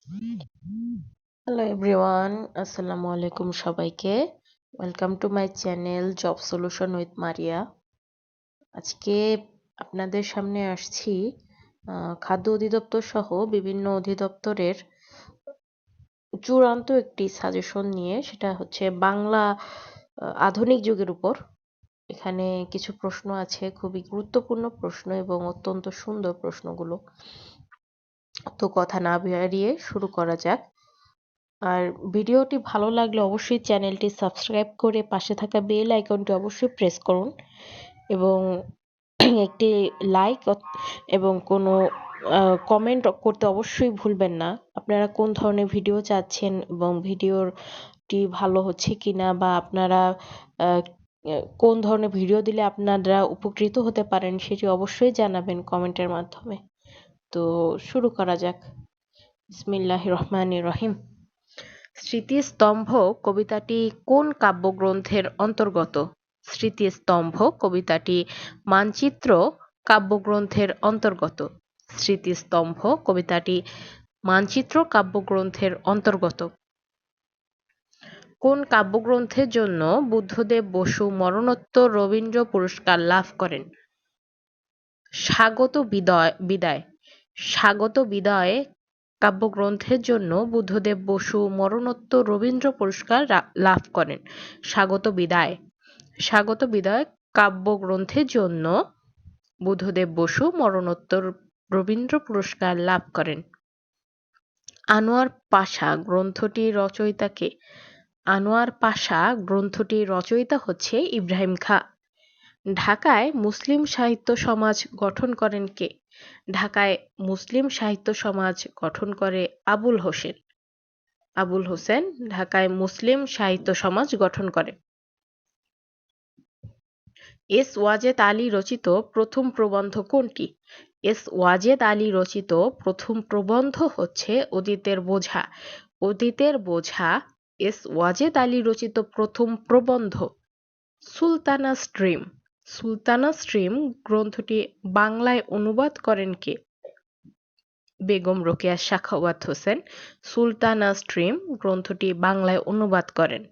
Hello everyone, আসসালামু আলাইকুম সবাইকে। Welcome to my channel job solution with মারিয়া। আজকে আপনাদের সামনে আসছি খাদ্য অধিদপ্তর সহ বিভিন্ন অধিদপ্তরের চূড়ান্ত একটি সাজেশন নিয়ে। সেটা হচ্ছে বাংলা আধুনিক যুগের উপর। এখানে কিছু প্রশ্ন আছে, খুবই গুরুত্বপূর্ণ প্রশ্ন এবং অত্যন্ত সুন্দর প্রশ্নগুলো। তো কথা না বাড়িয়ে শুরু করা যাক। আর ভিডিওটি ভালো লাগলে অবশ্যই চ্যানেলটি সাবস্ক্রাইব করে পাশে থাকা বেল আইকনটি অবশ্যই প্রেস করুন এবং একটি লাইক এবং কোনো কমেন্ট করতে অবশ্যই ভুলবেন না। আপনারা কোন ধরনের ভিডিও চাচ্ছেন এবং ভিডিওটি ভালো হচ্ছে কিনা, বা আপনারা কোন ধরনের ভিডিও দিলে আপনারা উপকৃত হতে পারেন সেটি অবশ্যই জানাবেন কমেন্টের মাধ্যমে। তো শুরু করা যাক। বিসমিল্লাহির রহমানির রহিম। স্মৃতিস্তম্ভ কবিতাটি কোন কাব্যগ্রন্থের অন্তর্গত? স্মৃতিস্তম্ভ কবিতাটি মানচিত্র কাব্যগ্রন্থের অন্তর্গত। স্মৃতিস্তম্ভ কবিতাটি মানচিত্র কাব্যগ্রন্থের অন্তর্গত। কোন কাব্যগ্রন্থের জন্য বুদ্ধদেব বসু মরণোত্তর রবীন্দ্র পুরস্কার লাভ করেন? স্বাগত বিদায়। স্বাগত বিদায় কাব্যগ্রন্থের জন্য বুদ্ধদেব বসু মরণোত্তর রবীন্দ্র পুরস্কার লাভ করেন। স্বাগত বিদায়। স্বাগত বিদায় কাব্যগ্রন্থের জন্য বুদ্ধদেব বসু মরণোত্তর রবীন্দ্র পুরস্কার লাভ করেন। আনোয়ার পাশা গ্রন্থটির রচয়িতা কে? আনোয়ার পাশা গ্রন্থটির রচয়িতা হচ্ছে ইব্রাহিম খাঁ। ঢাকায় মুসলিম সাহিত্য সমাজ গঠন করেন কে? ঢাকায় মুসলিম সাহিত্য সমাজ গঠন করে আবুল হোসেন। আবুল হোসেন ঢাকায় মুসলিম সাহিত্য সমাজ গঠন করে। এস ওয়াজেদ আলী রচিত প্রথম প্রবন্ধ কোনটি? এস ওয়াজেদ আলী রচিত প্রথম প্রবন্ধ হচ্ছে অতীতের বোঝা। অতীতের বোঝা এস ওয়াজেদ আলী রচিত প্রথম প্রবন্ধ। সুলতানা স্ট্রিম। সুলতানা স্ট্রিম গ্রন্থটি বাংলায় অনুবাদ করেন কে? বেগম রোকেয়া সাখাওয়াত হোসেন সুলতানা স্ট্রিম গ্রন্থটি বাংলায় অনুবাদ করেন।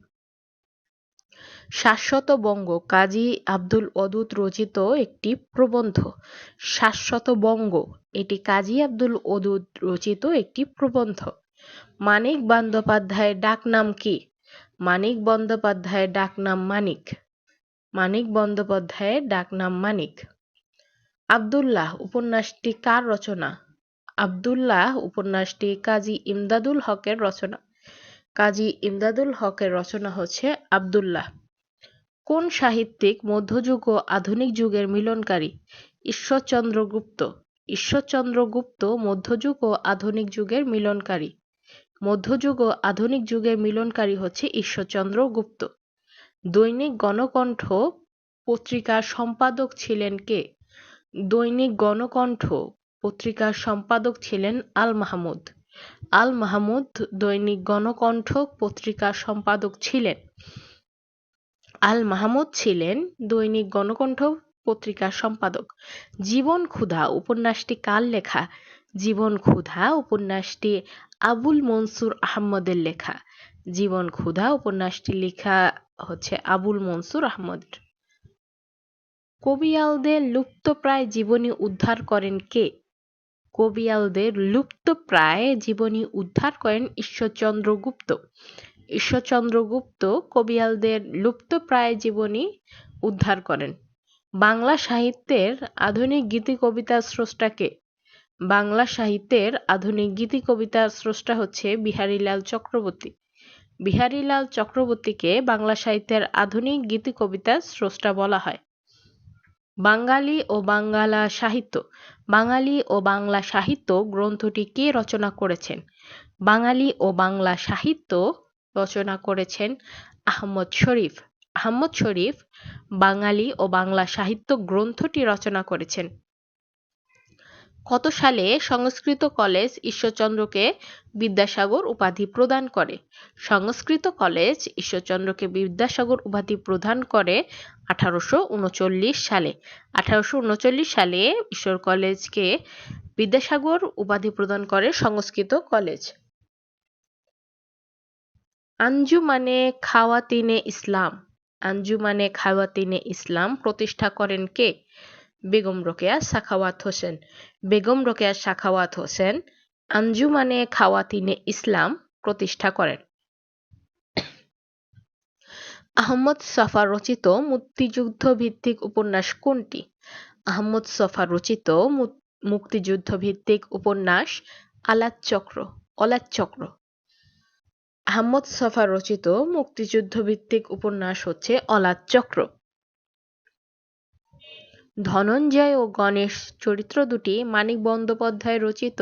শাশ্বত বঙ্গ কাজী আব্দুল ওদুদ রচিত একটি প্রবন্ধ। শাশ্বত বঙ্গ এটি কাজী আব্দুল ওদুদ রচিত একটি প্রবন্ধ। মানিক বন্দ্যোপাধ্যায়ের ডাকনাম কি? মানিক বন্দ্যোপাধ্যায়ের ডাকনাম মানিক। মানিক বন্দ্যোপাধ্যায়ের ডাকনাম মানিক। আব্দুল্লাহ উপন্যাসটি কার রচনা? আব্দুল্লাহ উপন্যাসটি কাজী ইমদাদুল হকের রচনা। কাজী ইমদাদুল হকের রচনা হচ্ছে আব্দুল্লাহ। কোন সাহিত্যিক মধ্যযুগ ও আধুনিক যুগের মিলনকারী? ঈশ্বরচন্দ্র গুপ্ত। ঈশ্বরচন্দ্র গুপ্ত মধ্যযুগ ও আধুনিক যুগের মিলনকারী। মধ্যযুগ ও আধুনিক যুগের মিলনকারী হচ্ছে ঈশ্বরচন্দ্র গুপ্ত। দৈনিক গণকণ্ঠ পত্রিকার সম্পাদক ছিলেন কে? দৈনিক গণকণ্ঠ পত্রিকার সম্পাদক ছিলেন আল মাহমুদ। আল মাহমুদ দৈনিক গণকণ্ঠ পত্রিকার সম্পাদক ছিলেন। আল মাহমুদ ছিলেন দৈনিক গণকণ্ঠ পত্রিকার সম্পাদক। জীবন ক্ষুধা উপন্যাসটি কার লেখা? জীবন ক্ষুধা উপন্যাসটি আবুল মনসুর আহমদের লেখা। জীবন ক্ষুধা উপন্যাসটি লেখা হচ্ছে আবুল মনসুর আহমদের। কবিয়ালদের লুপ্তপ্রায় জীবনী উদ্ধার করেন কে? কবিয়ালদের লুপ্তপ্রায় জীবনী উদ্ধার করেন ঈশ্বরচন্দ্র গুপ্ত। ঈশ্বরচন্দ্র গুপ্ত কবিয়ালদের লুপ্তপ্রায় জীবনী উদ্ধার করেন। বাংলা সাহিত্যের আধুনিক গীতি কবিতার স্রষ্টা কে? বাংলা সাহিত্যের আধুনিক গীতি কবিতার স্রষ্টা হচ্ছে বিহারীলাল চক্রবর্তী। বিহারীলাল চক্রবর্তীকে বাংলা সাহিত্যের আধুনিক গীতি কবিতার স্রষ্টা বলা হয়। বাঙালি ও বাঙ্গালা সাহিত্য। বাঙালি ও বাংলা সাহিত্য গ্রন্থটি কে রচনা করেছেন? বাঙালি ও বাংলা সাহিত্য রচনা করেছেন আহমদ শরীফ। আহমদ শরীফ বাঙালি ও বাংলা সাহিত্য গ্রন্থটি রচনা করেছেন। কত সালে সংস্কৃত কলেজ ঈশ্বরচন্দ্রকে বিদ্যাসাগর উপাধি প্রদান করে? সংস্কৃত কলেজ ঈশ্বরচন্দ্রকে বিদ্যাসাগর উপাধি প্রদান করে 1839 সালে। 1839 সালে ঈশ্বর কলেজকে বিদ্যাসাগর উপাধি প্রদান করে সংস্কৃত কলেজ। আঞ্জুমানে খাওয়াতিনে ইসলাম। আঞ্জুমানে খাওয়াতিনে ইসলাম প্রতিষ্ঠা করেন কে? বেগম রোকেয়া সাখাওয়াত হোসেন। বেগম রোকেয়া সাখাওয়াত হোসেন আঞ্জুমানে খাওয়াতিনে ইসলাম প্রতিষ্ঠা করেন। আহমদ ছফা রচিত মুক্তিযুদ্ধ ভিত্তিক উপন্যাস কোনটি? আহমদ ছফা রচিত মুক্তিযুদ্ধ ভিত্তিক উপন্যাস অলাচক্র। আহমদ ছফা রচিত মুক্তিযুদ্ধ ভিত্তিক উপন্যাস হচ্ছে অলাচক্র। ধনঞ্জয় ও গণেশ চরিত্র দুটি মানিক বন্দ্যোপাধ্যায় রচিত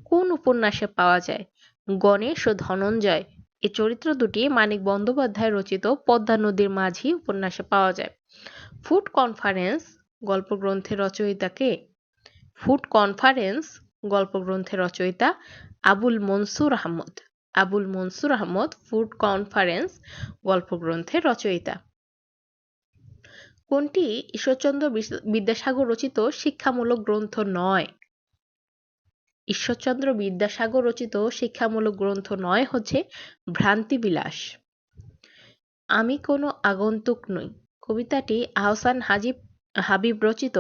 কোন উপন্যাসে পাওয়া যায়? গণেশ ও ধনঞ্জয় এই চরিত্র দুটি মানিক বন্দ্যোপাধ্যায় রচিত পদ্মা নদীর মাঝি উপন্যাসে পাওয়া যায়। ফুড কনফারেন্স গল্পগ্রন্থের রচয়িতা কে? ফুড কনফারেন্স গল্পগ্রন্থের রচয়িতা আবুল মনসুর আহমদ। আবুল মনসুর আহমদ ফুড কনফারেন্স গল্পগ্রন্থের রচয়িতা। কোনটি ঈশ্বরচন্দ্র বিদ্যাসাগর রচিত শিক্ষামূলক গ্রন্থ নয়? ঈশ্বরচন্দ্র বিদ্যাসাগর রচিত শিক্ষামূলক গ্রন্থ নয় হচ্ছে ভ্রান্তিবিলাস। আমি কোনো আগন্তুক নই কবিতাটি আহসান হাবিব রচিত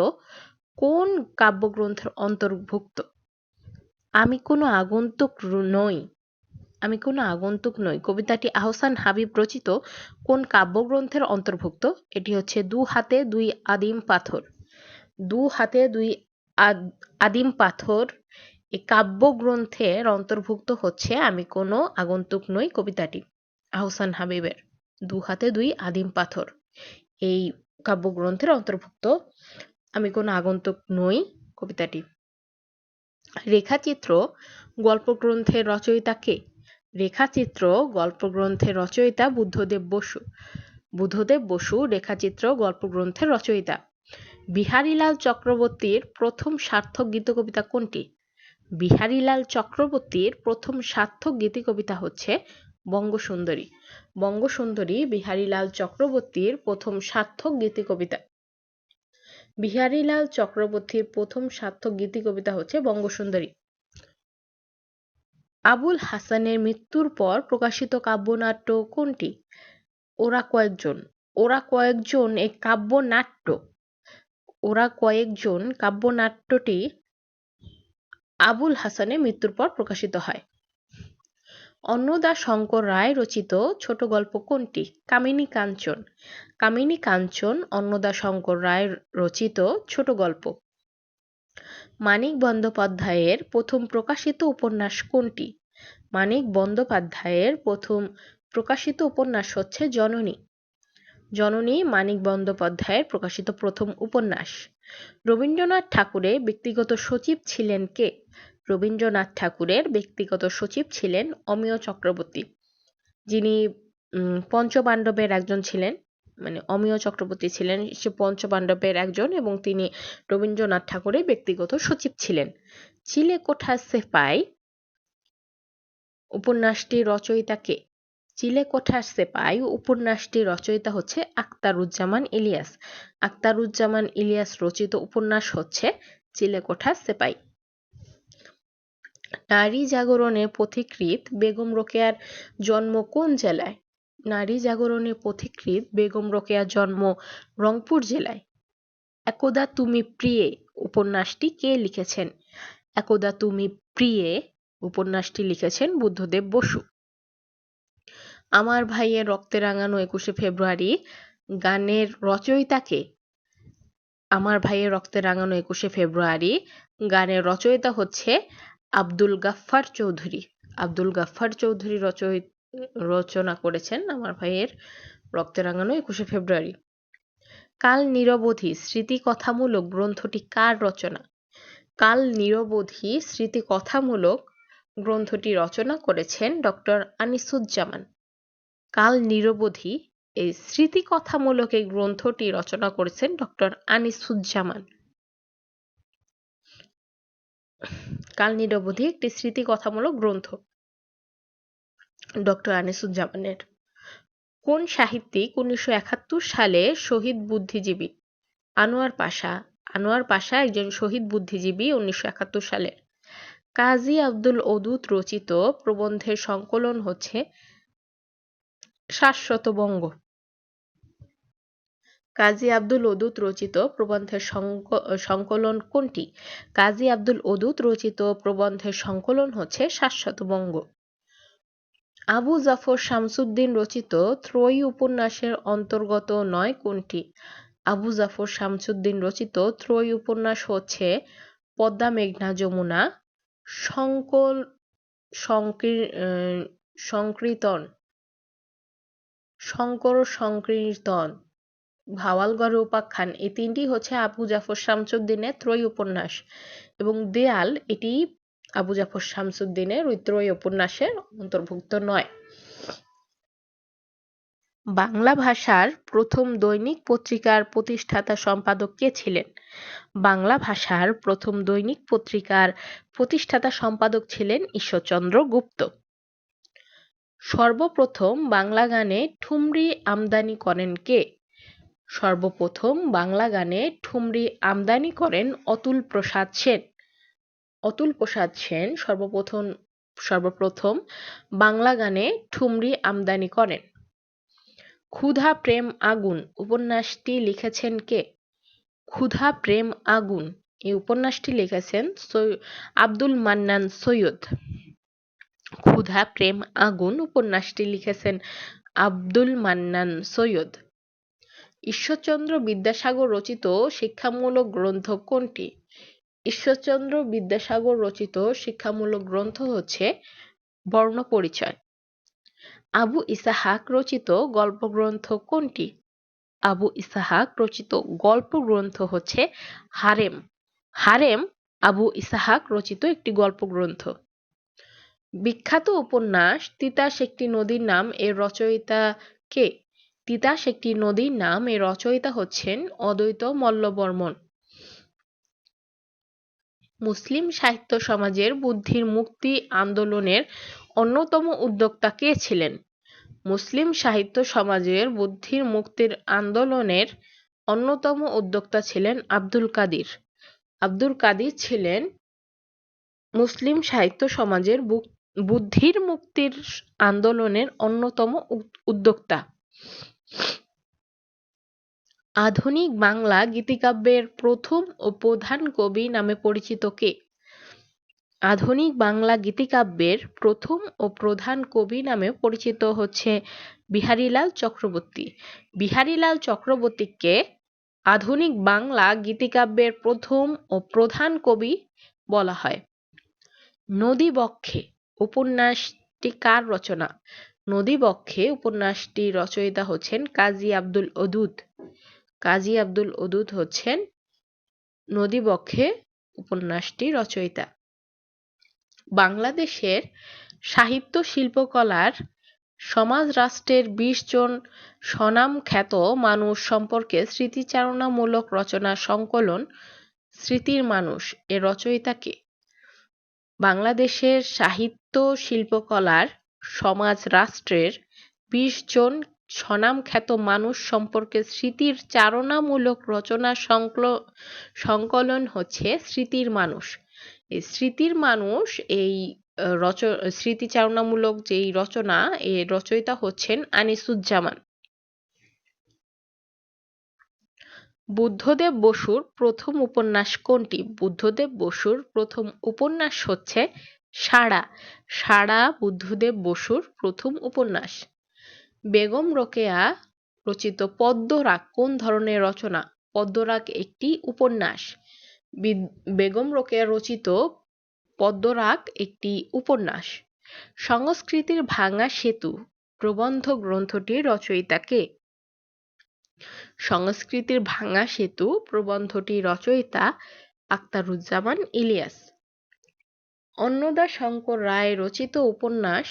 কোন কাব্যগ্রন্থের অন্তর্ভুক্ত? আমি কোনো আগন্তুক নই কবিতাটি আহসান হাবিব রচিত কোন কাব্যগ্রন্থের অন্তর্ভুক্ত? এটি হচ্ছে দু হাতে দুই আদিম পাথর। দু হাতে দুই আদিম পাথর এই কাব্যগ্রন্থের অন্তর্ভুক্ত হচ্ছে আমি কোনো আগন্তুক নই কবিতাটি আহসান হাবিবের। দু হাতে দুই আদিম পাথর এই কাব্যগ্রন্থের অন্তর্ভুক্ত আমি কোনো আগন্তুক নই কবিতাটি। রেখাচিত্র গল্পগ্রন্থের রচয়িতা কে? রেখাচিত্র গল্পগ্রন্থের রচয়িতা বুদ্ধদেব বসু। বুদ্ধদেব বসু রেখাচিত্র গল্পগ্রন্থের রচয়িতা। বিহারীলাল চক্রবর্তীর প্রথম সার্থক গীতকবিতা কোনটি? বিহারীলাল চক্রবর্তীর প্রথম সার্থক গীতিকবিতা হচ্ছে বঙ্গসুন্দরী। বঙ্গসুন্দরী বিহারীলাল চক্রবর্তীর প্রথম সার্থক গীতিকবিতা। বিহারীলাল চক্রবর্তীর প্রথম সার্থক গীতিকবিতা হচ্ছে বঙ্গসুন্দরী। আবুল হাসানের মৃত্যুর পর প্রকাশিত কাব্যনাট্য কোনটি? ওরা কয়েকজন। ওরা কয়েকজন এই কাব্যনাট্যটি আবুল হাসানের মৃত্যুর পর প্রকাশিত হয়। অন্নদাশঙ্কর রায় রচিত ছোট গল্প কোনটি? কামিনী কাঞ্চন। কামিনী কাঞ্চন অন্নদাশঙ্কর রায় রচিত ছোট গল্প। মানিক বন্দ্যোপাধ্যায়ের প্রথম প্রকাশিত উপন্যাস কোনটি? মানিক বন্দ্যোপাধ্যায়ের প্রথম প্রকাশিত উপন্যাস হচ্ছে জননী। জননী মানিক বন্দ্যোপাধ্যায়ের প্রকাশিত প্রথম উপন্যাস। রবীন্দ্রনাথ ঠাকুরের ব্যক্তিগত সচিব ছিলেন কে? রবীন্দ্রনাথ ঠাকুরের ব্যক্তিগত সচিব ছিলেন অমিয় চক্রবর্তী, যিনি পঞ্চপাণ্ডবের একজন ছিলেন। অমিয় চক্রবর্তী ছিলেন সে পঞ্চপাণ্ডবের একজন এবং তিনি রবীন্দ্রনাথ ঠাকুরের ব্যক্তিগত সচিব ছিলেন। চিলেকোঠা সেপাই উপন্যাসটির রচয়িতা কে? চিলেকোঠার সেপাই উপন্যাসটির রচয়িতা হচ্ছে আখতারুজ্জামান ইলিয়াস। আখতারুজ্জামান ইলিয়াস রচিত উপন্যাস হচ্ছে চিলেকোঠার সেপাই। নারী জাগরণের পথিকৃৎ বেগম রোকেয়ার জন্ম কোন জেলায়? নারী জাগরণের পথিকৃৎ বেগম রোকেয়ার জন্ম রংপুর জেলায়। একদা তুমি প্রিয়ে উপন্যাসটি কে লিখেছেন? একদা তুমি প্রিয়ে উপন্যাসটি লিখেছেন বুদ্ধদেব বসু। আমার ভাইয়ের রক্তে রাঙানো 21শে ফেব্রুয়ারি গানের রচয়িতা কে? আমার ভাইয়ের রক্তে রাঙানো 21শে ফেব্রুয়ারি গানের রচয়িতা হচ্ছে আব্দুল গাফফার চৌধুরী। আব্দুল গাফফার চৌধুরী রচনা করেছেন আমার ভাইয়ের রক্তে রাঙানো 21শে ফেব্রুয়ারি। কাল নিরবধি স্মৃতিকথামূলক গ্রন্থটি কার রচনা? কাল নিরবধি স্মৃতিকথামূলক গ্রন্থটি রচনা করেছেন ডক্টর আনিসুজ্জামান। কাল নিরবধি এই স্মৃতিকথামূলক এই গ্রন্থটি রচনা করেছেন ডক্টর আনিসুজ্জামান। কাল নিরবধি একটি স্মৃতিকথামূলক গ্রন্থ ডক্টর আনিসুজ্জামানের। কোন সাহিত্যিক 1971 সালে শহীদ বুদ্ধিজীবী? আনোয়ার পাশা। আনোয়ার পাশা একজন শহীদ বুদ্ধিজীবী 1971 সালের। কাজী আব্দুল ওদুদ রচিত প্রবন্ধের সংকলন হচ্ছে শাশ্বত বঙ্গ। কাজী আব্দুল ওদুদ রচিত প্রবন্ধের সংকলন কোনটি? কাজী আব্দুল ওদুদ রচিত প্রবন্ধের সংকলন হচ্ছে শাশ্বত বঙ্গ। আবু জাফর শামসুদ্দীন রচিত ত্রয়ী উপন্যাসের অন্তর্গত নয় কোনটি? আবু জাফর শামসুদ্দীন রচিত ত্রয়ী উপন্যাস হচ্ছে পদ্মা মেঘনা যমুনা, সংকীর্তন, শঙ্কর সংকীর্তন, ভাওয়ালগড় উপাখ্যান, এই তিনটি হচ্ছে আবু জাফর শামসুদ্দীনের ত্রয়ী উপন্যাস এবং দেয়াল এটি আবু জাফর শামসুদ্দীনের ওই ত্রয়ী উপন্যাসের অন্তর্ভুক্ত নয়। বাংলা ভাষার প্রথম দৈনিক পত্রিকার প্রতিষ্ঠাতা সম্পাদক কে ছিলেন? বাংলা ভাষার প্রথম দৈনিক পত্রিকার প্রতিষ্ঠাতা সম্পাদক ছিলেন ঈশ্বরচন্দ্র গুপ্ত। সর্বপ্রথম বাংলা গানে ঠুমরী আমদানি করেন কে? সর্বপ্রথম বাংলা গানে ঠুমরী আমদানি করেন অতুল প্রসাদ সেন। অতুল প্রসাদ সেন সর্বপ্রথম বাংলা গানে ঠুমরী আমদানি করেন। ক্ষুধা প্রেম আগুন উপন্যাসটি লিখেছেন কে? ক্ষুধা প্রেম আগুন এই উপন্যাসটি লিখেছেন আব্দুল মান্নান সৈয়দ। ক্ষুধা প্রেম আগুন উপন্যাসটি লিখেছেন আব্দুল মান্নান সৈয়দ। ঈশ্বরচন্দ্র বিদ্যাসাগর রচিত শিক্ষামূলক গ্রন্থ কোনটি? ঈশ্বরচন্দ্র বিদ্যাসাগর রচিত শিক্ষামূলক গ্রন্থ হচ্ছে বর্ণপরিচয়। আবু ইসহাক রচিত গল্পগ্রন্থ কোনটি? আবু ইসহাক রচিত গল্প গ্রন্থ হচ্ছে হারেম। হারেম আবু ইসহাক রচিত একটি গল্প গ্রন্থ। বিখ্যাত উপন্যাস তিতাস একটি নদীর নাম এর রচয়িতা কে? তিতাস একটি নদীর নাম এর রচয়িতা হচ্ছেন অদ্বৈত মল্লবর্মণ। মুসলিম সাহিত্য সমাজের বুদ্ধির মুক্তি আন্দোলনের অন্যতম উদ্যোক্তা কে ছিলেন? মুসলিম সাহিত্য সমাজের বুদ্ধির মুক্তির আন্দোলনের অন্যতম উদ্যোক্তা ছিলেন আব্দুল কাদির। আব্দুল কাদির ছিলেন মুসলিম সাহিত্য সমাজের বুদ্ধির মুক্তির আন্দোলনের অন্যতম উদ্যোক্তা। আধুনিক বাংলা গীতিকাব্যের প্রথম ও প্রধান কবি নামে পরিচিত কে? আধুনিক বাংলা গীতিকাব্যের প্রথম ও প্রধান কবি নামে পরিচিত হচ্ছে বিহারীলাল চক্রবর্তী। বিহারীলাল চক্রবর্তীকে আধুনিক বাংলা গীতিকাব্যের প্রথম ও প্রধান কবি বলা হয়। নদীবক্ষে উপন্যাসটি কার রচনা? নদীবক্ষে উপন্যাসটি রচয়িতা হচ্ছেন কাজী আব্দুল ওদুদ। কাজী আব্দুল ওদুদ হচ্ছেন নদীবক্ষে উপন্যাসটি রচয়িতা। বাংলাদেশের সাহিত্য শিল্পকলার সমাজ রাষ্ট্রের ২০ জন স্বনামখ্যাত মানুষ সম্পর্কে স্মৃতিচারণামূলক রচনা সংকলন স্মৃতির মানুষ এর রচয়িতা কে? বাংলাদেশের সাহিত্য শিল্পকলার সমাজ রাষ্ট্রের ২০ জন স্বনামখ্যাত মানুষ সম্পর্কে স্মৃতির চারণামূলক রচনা সংকলন হচ্ছে স্মৃতির মানুষ। এই স্মৃতির মানুষ এই স্মৃতিচারণামূলক যেই রচনা এর রচয়িতা হচ্ছেন আনিসুজ্জামান। বুদ্ধদেব বসুর প্রথম উপন্যাস কোনটি? বুদ্ধদেব বসুর প্রথম উপন্যাস হচ্ছে সাড়া। সাড়া বুদ্ধদেব বসুর প্রথম উপন্যাস। বেগম রোকেয়া রচিত পদ্মরাগ কোন ধরনের রচনা? পদ্মরাগ একটি উপন্যাস। বেগম রোকেয়া রচিত পদ্মরাগ একটি উপন্যাস। সংস্কৃতির ভাঙা সেতু প্রবন্ধ গ্রন্থটির রচয়িতা কে? সংস্কৃতির ভাঙা সেতু প্রবন্ধটির রচয়িতা আখতারুজ্জামান ইলিয়াস। অন্নদাশঙ্কর রায় রচিত উপন্যাস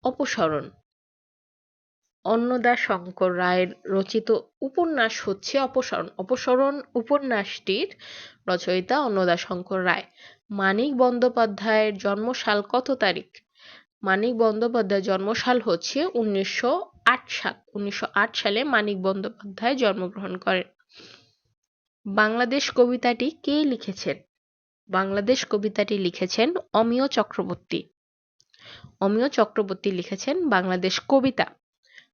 অপসরণ। অন্নদাশঙ্কর রায়ের রচিত উপন্যাস হচ্ছে অপসরণ। অপসরণ উপন্যাসটির রচয়িতা অন্নদাশঙ্কর রায়। মানিক বন্দ্যোপাধ্যায়ের জন্মসাল কত তারিখ? মানিক বন্দ্যোপাধ্যায়ের জন্মসাল হচ্ছে ১৯০৮ সাল। ১৯০৮ সালে মানিক বন্দ্যোপাধ্যায় জন্মগ্রহণ করেন। বাংলাদেশ কবিতাটি কে লিখেছেন? বাংলাদেশ কবিতাটি লিখেছেন অমিয় চক্রবর্তী। অমিয় চক্রবর্তী লিখেছেন বাংলাদেশ কবিতা।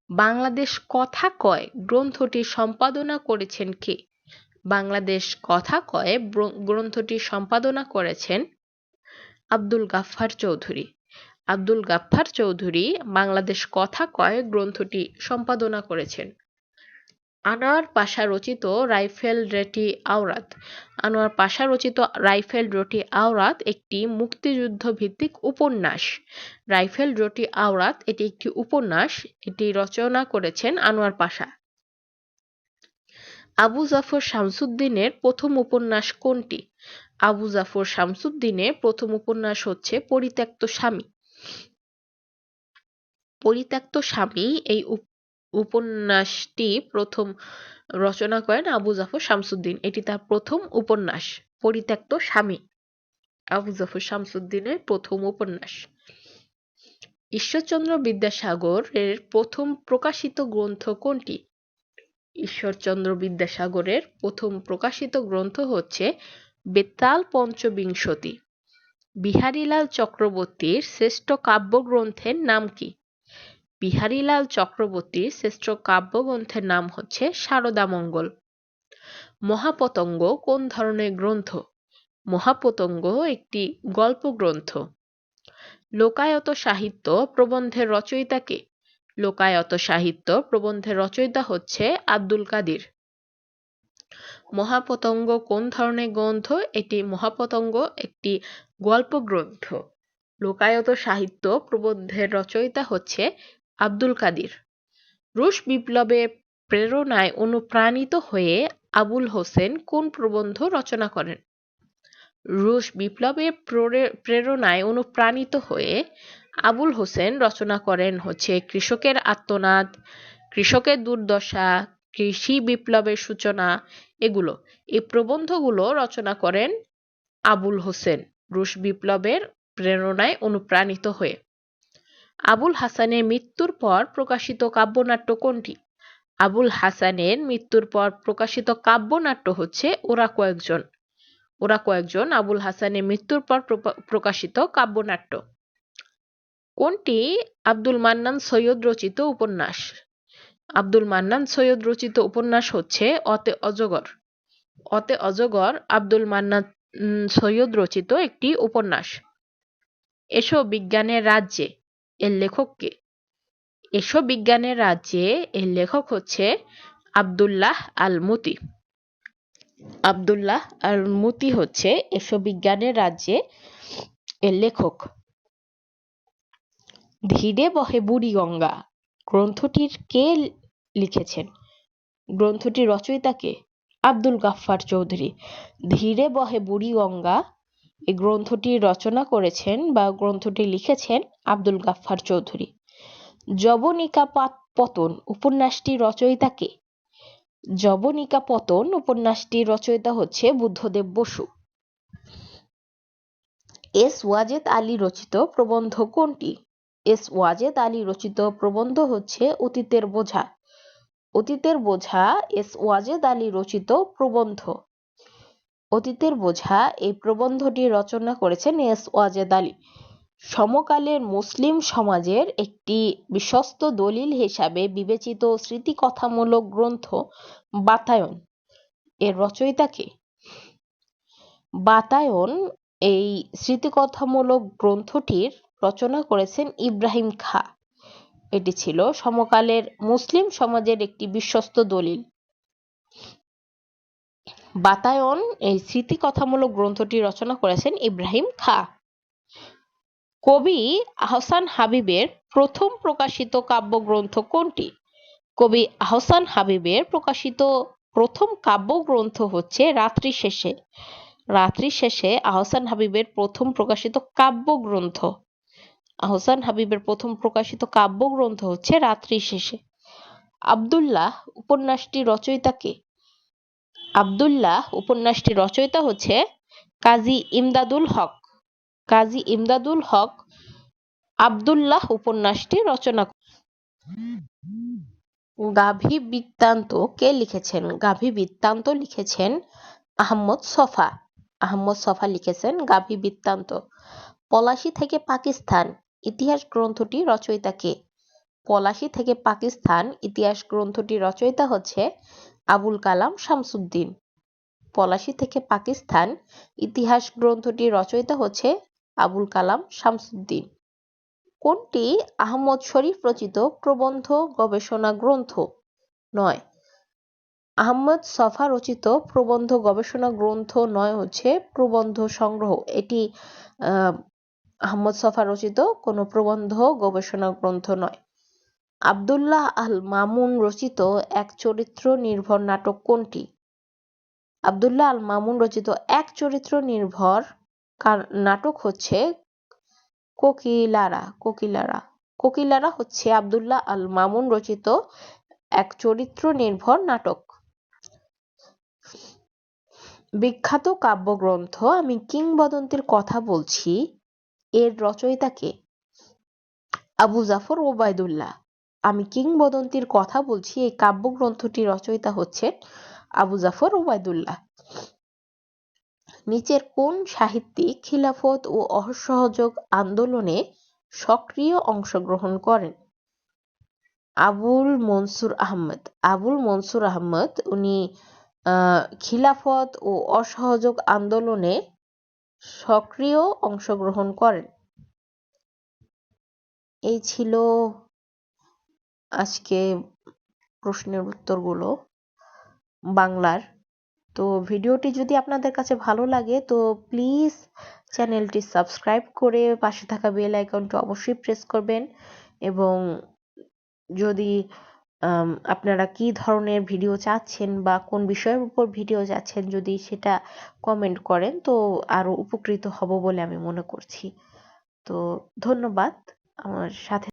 বাংলাদেশ কথা কয় গ্রন্থটি সম্পাদনা করেছেন কে? বাংলাদেশ কথা কয় গ্রন্থটি সম্পাদনা করেছেন আব্দুল গাফফার চৌধুরী। আব্দুল গাফফার চৌধুরী বাংলাদেশ কথা কয় গ্রন্থটি সম্পাদনা করেছেন। আনোয়ার পাশা রচিত রাইফেলরেটি আওরাত। আনোয়ার পাশা রচিত রাইফেলরেটি আওরাত একটি মুক্তিযুদ্ধ ভিত্তিক উপন্যাস। রাইফেলরেটি আওরাত এটি একটি উপন্যাস। এটি রচনা করেছেন আনোয়ার পাশা। আবু জাফর শামসুদ্দীনের প্রথম উপন্যাস কোনটি? আবু জাফর শামসুদ্দীনের প্রথম উপন্যাস হচ্ছে পরিত্যক্ত স্বামী। পরিত্যক্ত স্বামী এই উপন্যাসটি প্রথম রচনা করেন আবু জাফর শামসুদ্দীন। এটি তার প্রথম উপন্যাস। পরিত্যক্ত স্বামী আবু জাফর শামসুদ্দীনের প্রথম উপন্যাস। ঈশ্বরচন্দ্র বিদ্যাসাগরের প্রথম প্রকাশিত গ্রন্থ কোনটি? ঈশ্বরচন্দ্র বিদ্যাসাগরের প্রথম প্রকাশিত গ্রন্থ হচ্ছে বেতাল পঞ্চবিংশতি। বিহারীলাল চক্রবর্তীর শ্রেষ্ঠ কাব্যগ্রন্থের নাম কি? বিহারীলাল চক্রবর্তীর শ্রেষ্ঠ কাব্যগ্রন্থের নাম হচ্ছে শারদামঙ্গল। মহাপতঙ্গ কোন ধরনের গ্রন্থ? মহাপতঙ্গ একটি গল্প গ্রন্থ। লোকায়ত সাহিত্য প্রবন্ধের রচয়িতা কে? লোকায়ত সাহিত্য প্রবন্ধের রচয়িতা হচ্ছে আব্দুল কাদির। মহাপতঙ্গ কোন ধরনের গ্রন্থ? এটি মহাপতঙ্গ একটি গল্প গ্রন্থ। লোকায়ত সাহিত্য প্রবন্ধের রচয়িতা হচ্ছে আব্দুল কাদির। রুশ বিপ্লবের প্রেরণায় অনুপ্রাণিত হয়ে আবুল হোসেন কোন প্রবন্ধ রচনা করেন? রুশ বিপ্লবের প্রেরণায় অনুপ্রাণিত হয়ে আবুল হোসেন রচনা করেন হচ্ছে কৃষকের আর্তনাদ, কৃষকের দুর্দশা, কৃষি বিপ্লবের সূচনা, এগুলো। এই প্রবন্ধগুলো রচনা করেন আবুল হোসেন রুশ বিপ্লবের প্রেরণায় অনুপ্রাণিত হয়ে। আবুল হাসানের মৃত্যুর পর প্রকাশিত কাব্যনাট্য কোনটি? আবুল হাসানের মৃত্যুর পর প্রকাশিত কাব্যনাট্য হচ্ছে ওরা কয়েকজন। ওরা কয়েকজন আবুল হাসানের মৃত্যুর পর প্রকাশিত কাব্যনাট্য। কোনটি আব্দুল মান্নান সৈয়দ রচিত উপন্যাস? আব্দুল মান্নান সৈয়দ রচিত উপন্যাস হচ্ছে অতে অজগর। অতে অজগর আব্দুল মান্নান সৈয়দ রচিত একটি উপন্যাস। এসো বিজ্ঞানের রাজ্যে এর লেখক কে? এসো বিজ্ঞানের রাজ্যে এর লেখক হচ্ছে আব্দুল্লাহ আল মুতি। আব্দুল্লাহ আল মুতি হচ্ছে এসো বিজ্ঞানের রাজ্যে এর লেখক। ধীরে বহে বুড়িগঙ্গা গ্রন্থটির কে লিখেছেন? গ্রন্থটির রচয়িতা কে? আব্দুল গাফফার চৌধুরী। ধীরে বহে বুড়িগঙ্গা এই গ্রন্থটি রচনা করেছেন বা গ্রন্থটি লিখেছেন আব্দুল গাফফার চৌধুরী। যবনিকা পতন উপন্যাসটির রচয়িতা কে? যবনিকা পতন উপন্যাসটির রচয়িতা হচ্ছে বুদ্ধদেব বসু। এস ওয়াজেদ আলী রচিত প্রবন্ধ কোনটি? এস ওয়াজেদ আলী রচিত প্রবন্ধ হচ্ছে অতীতের বোঝা। অতীতের বোঝা এস ওয়াজেদ আলী রচিত প্রবন্ধ। অতীতের বোঝা এই প্রবন্ধটি রচনা করেছেন এস ওয়াজেদ আলী। সমকালের মুসলিম সমাজের একটি বিশ্বস্ত দলিল হিসাবে বিবেচিত স্মৃতিকথামূলক গ্রন্থ বাতায়ন এর রচয়িতা কে? বাতায়ন এই স্মৃতিকথামূলক গ্রন্থটির রচনা করেছেন ইব্রাহিম খাঁ। এটি ছিল সমকালের মুসলিম সমাজের একটি বিশ্বস্ত দলিল। বাতায়ন এই স্মৃতিকথামূলক গ্রন্থটি রচনা করেছেন ইব্রাহিম খাঁ। কবি আহসান হাবীবের প্রথম প্রকাশিত কাব্যগ্রন্থ কোনটি? কবি আহসান হাবীবের প্রকাশিত প্রথম কাব্যগ্রন্থ হচ্ছে রাত্রি শেষে। রাত্রি শেষে আহসান হাবীবের প্রথম প্রকাশিত কাব্যগ্রন্থ। আহসান হাবীবের প্রথম প্রকাশিত কাব্যগ্রন্থ হচ্ছে রাত্রি শেষে। আব্দুল্লাহ উপন্যাসটি রচয়িতা কে? আব্দুল্লাহ উপন্যাসটি রচয়িতা হচ্ছে কাজী ইমদাদুল হক। কাজী ইমদাদুল হক আব্দুল্লাহ উপন্যাসটি রচনা। গাভী বৃত্তান্ত কে লিখেছেন? গাভী বৃত্তান্ত লিখেছেন আহমদ ছফা। আহমদ ছফা লিখেছেন গাভী বৃত্তান্ত। পলাশী থেকে পাকিস্তান ইতিহাস গ্রন্থটি রচয়িতা কে? পলাশী থেকে পাকিস্তান ইতিহাস গ্রন্থটি রচয়িতা হচ্ছে আবুল কালাম শামসুদ্দিন। পলাশী থেকে পাকিস্তান ইতিহাস গ্রন্থটি রচয়িতা হচ্ছে আবুল কালাম শামসুদ্দিন। কোনটি আহমদ শরীফ রচিত প্রবন্ধ গবেষণা গ্রন্থ নয়? আহমদ ছফা রচিত প্রবন্ধ গবেষণা গ্রন্থ নয় হচ্ছে প্রবন্ধ সংগ্রহ। এটি আহমদ ছফা রচিত কোনো প্রবন্ধ গবেষণা গ্রন্থ নয়। আব্দুল্লাহ আল মামুন রচিত এক চরিত্র নির্ভর নাটক কোনটি? আব্দুল্লাহ আল মামুন রচিত এক চরিত্র নির্ভর নাটক হচ্ছে কোকিলারা। কোকিলারা হচ্ছে আব্দুল্লাহ আল মামুন রচিত এক চরিত্র নির্ভর নাটক। বিখ্যাত কাব্যগ্রন্থ আমি কিংবদন্তির কথা বলছি এর রচয়িতা কে? আবু জাফর ওবায়দুল্লাহ। আমি কিংবদন্তির কথা বলছি এই কাব্যগ্রন্থটির রচয়িতা হচ্ছেন আবু জাফর ওবায়দুল্লাহ। নিচের কোন সাহিত্যিক খিলাফত ও অসহযোগ আন্দোলনে সক্রিয় অংশগ্রহণ করেন? আবুল মনসুর আহমদ। আবুল মনসুর আহমদ উনি খিলাফত ও অসহযোগ আন্দোলনে সক্রিয় অংশগ্রহণ করেন। এই ছিল আজকে প্রশ্নের উত্তরগুলো বাংলার। তো ভিডিওটি যদি আপনাদের কাছে ভালো লাগে তো প্লিজ চ্যানেলটি সাবস্ক্রাইব করে পাশে থাকা বেল আইকনটি অবশ্যই প্রেস করবেন, এবং যদি আপনারা কি ধরনের ভিডিও চাচ্ছেন বা কোন বিষয়ের উপর ভিডিও চাচ্ছেন যদি সেটা কমেন্ট করেন তো আরো উপকৃত হব বলে আমি মনে করছি। তো ধন্যবাদ আমার সাথে